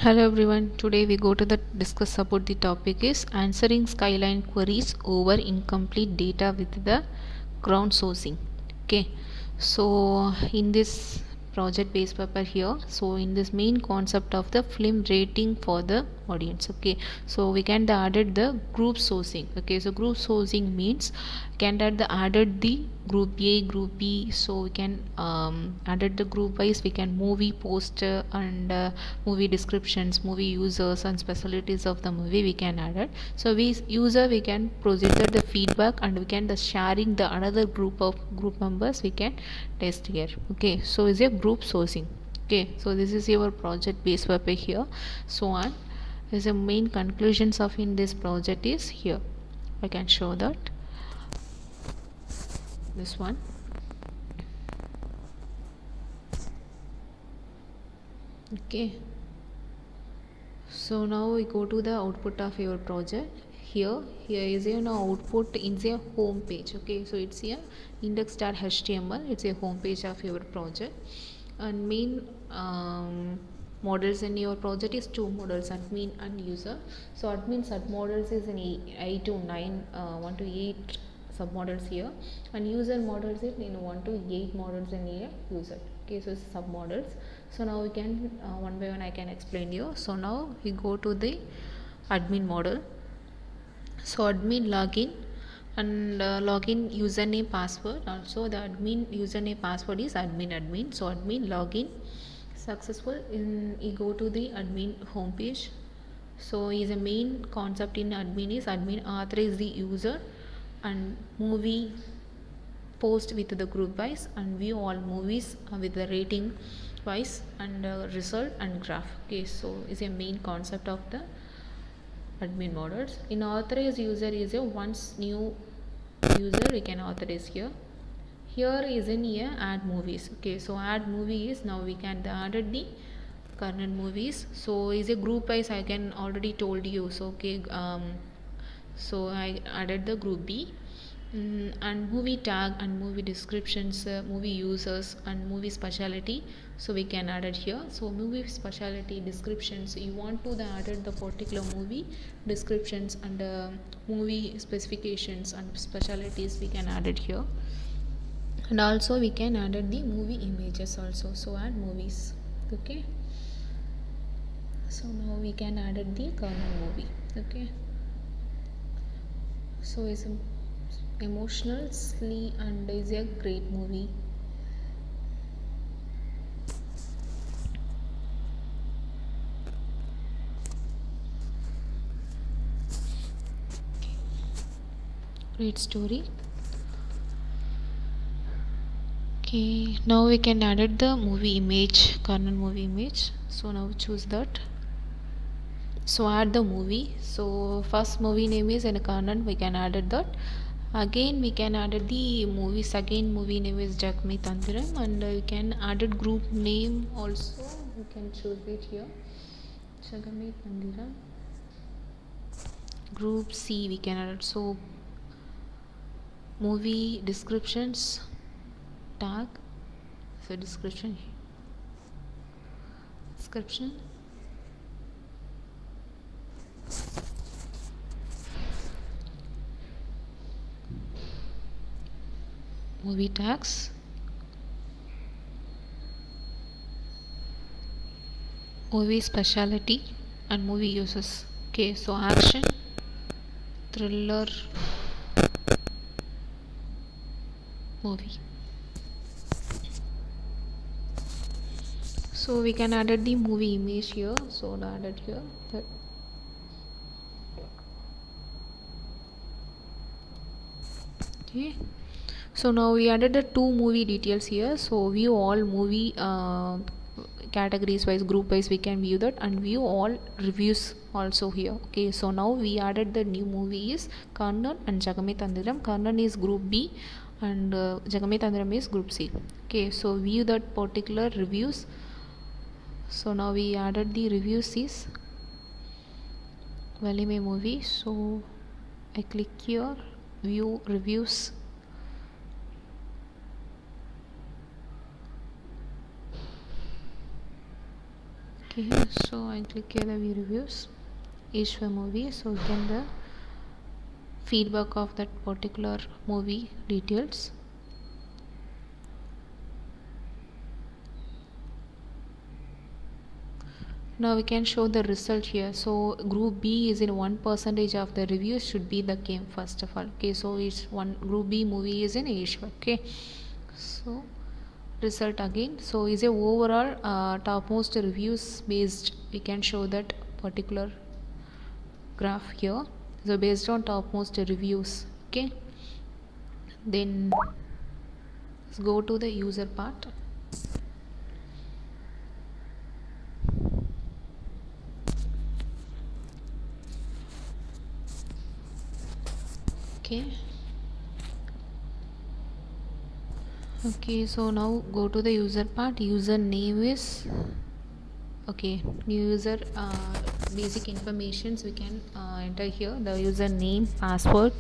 Hello everyone. Today we go to the discuss about the topic is answering Skyline queries over incomplete data with the crowdsourcing. Okay. So in this project based paper here, so in this main concept of the film rating for the audience. Okay. So we can added the group sourcing. Okay. So group sourcing means can added the group A, group B. So we can added the group wise. We can movie poster and movie descriptions, movie users and specialties of the movie we can add it. So we user we can proceed the feedback and we can the sharing the another group members we can test here. Okay, so is a group sourcing. Okay, so this is your project base paper here. So on is the main conclusions of in this project is here. I can show that this one. Okay, so now we go to the output of your project. Here is a output in the home page. Okay, so it's a index.html. It's a home page of your project, and main models in your project is two models, admin and user. So admin submodels is in 8 to 9 1 to 8 submodels here, and user models is in 1 to 8 models in a user. Okay, so submodels. So now we can one by one I can explain you. So now we go to the admin model. So admin login and login username password. Also the admin username password is admin. So admin login successful. In you go to the admin homepage. So is a main concept in admin is admin authorize the user and movie post with the group wise and view all movies with the rating wise and result and graph. Okay, so is a main concept of the admin models. In authorize user is a once new user we can authorize here. Here is in here add movies. Okay, so add movie is now we can added the current movies. So is a group wise I can already told you. So okay, so I added the group B. And movie tag and movie descriptions, movie users and movie specialty, so we can add it here. So movie specialty descriptions, you want to the added the particular movie descriptions and movie specifications and specialties we can add it here. And also we can add the movie images also. So add movies. Okay, so now we can add the current movie. Okay, so it's emotionally and is a great movie. Great story. Okay, now we can add the movie image, current movie image. So now choose that. So add the movie. So first movie name is in a current, we can add that. Again we can add the movie. Second movie name is Jagmeet Tandiram, and we can add group name also. We can choose it here. Jagmeet Tandiram. Group C we can add. So movie descriptions tag. So description. Movie tags, movie specialty and movie uses. Okay, so action, thriller, movie. So we can add the movie image here. So added here that. Okay, so now we added the two movie details here. So view all movie categories wise, group wise we can view that, and view all reviews also here. Okay, so now we added the new movie is Karnan and Jagmeet Tandiram. Karnan is group B and Jagmeet Tandiram is group C. Okay, so view that particular reviews. So now we added the reviews is Valime movie. So I click here, view reviews. Okay, so I click here the view reviews Ishwar movie, so again the feedback of that particular movie details. Now we can show the result here. So group B is in 1% of the reviews should be the game first of all. Okay, so it's one group B movie is in Asia. Okay, so result again. So is a overall topmost reviews based. We can show that particular graph here. So based on topmost reviews. Okay, then let's go to the user part. Okay, so now go to the user part. User name is new user basic informations we can enter here. The user name, password,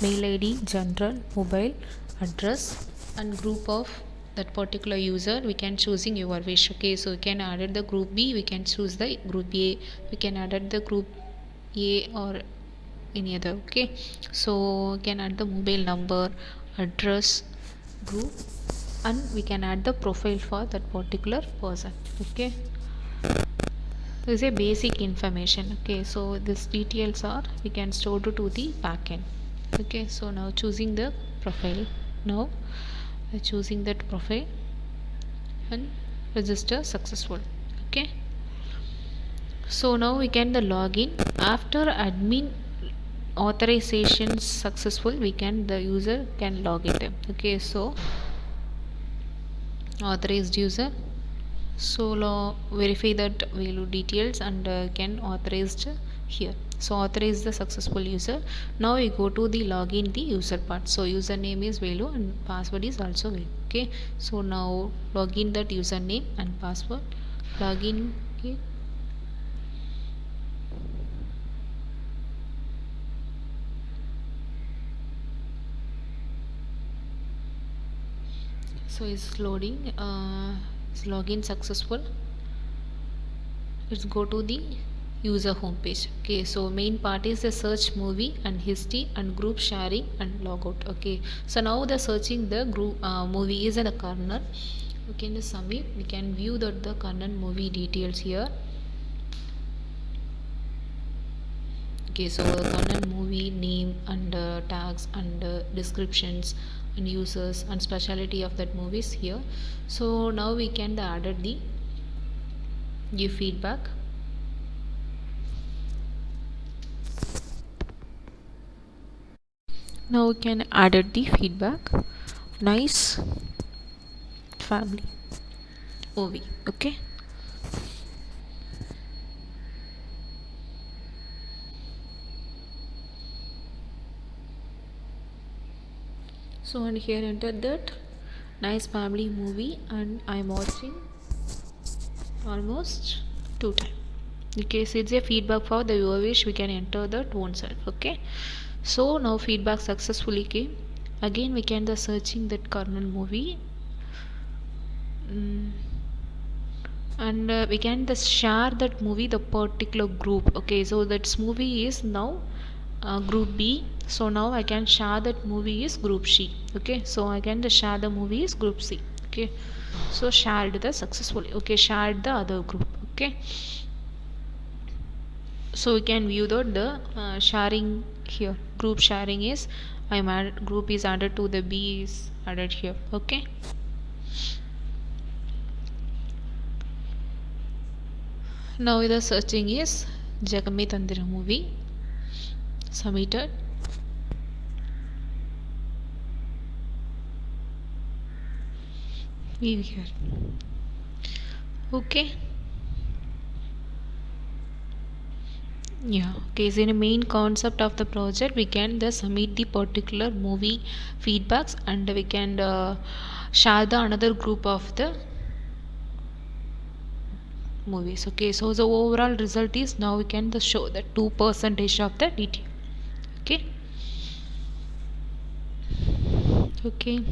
mail id, general, mobile, address and group of that particular user we can choosing your wish. Okay, so we can add the group B, we can choose the group A, we can add the group A or any other. Okay, so we can add the mobile number, address, group and we can add the profile for that particular person. Okay, this is a basic information. Okay, so these details are we can store to the backend. Okay, so now choosing the profile. Now choosing that profile and register successful. Okay, so now we can the login. After admin authorization successful, we can the user can log it. Okay, so authorized user, so verify that value details and can authorized here. So authorize the successful user. Now we go to the login the user part. So username is value and password is also value. Okay, so now login that username and password, login. Okay, so it's loading. It's login successful. Let's go to the user homepage. Okay, so main part is the search movie and history and group sharing and logout. Okay, so now the searching the group movie is in the corner. Okay, in the summary we can view that the current movie details here. Okay, so the current movie name and tags and descriptions and users and speciality of that movies here. So now we can added the give feedback. Now we can added the feedback. Nice family movie. Okay, so and here enter that nice family movie and I'm watching almost 2 times. Okay, so it's a feedback for the viewer wish, we can enter that oneself. Okay, so now feedback successfully came. Again we can the searching that kernel movie and we can the share that movie the particular group. Okay, so that movie is now group B, so now I can share that movie is group C. Okay, so I can the share the movie is group C. Okay, so shared the successfully. Okay, shared the other group. Okay, so we can view the sharing here. Group sharing is I'm added, group is added to the B is added here. Okay, now the searching is Jagame Tandira movie submitted. View here. Okay, yeah. Okay, so in the main concept of the project we can submit the particular movie feedbacks and we can share the another group of the movies. Okay, so the overall result is now we can show the 2% of the detail. Okay, okay,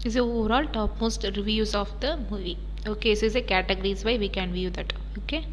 is the overall topmost reviews of the movie. Okay, so it's a categories why we can view that. Okay.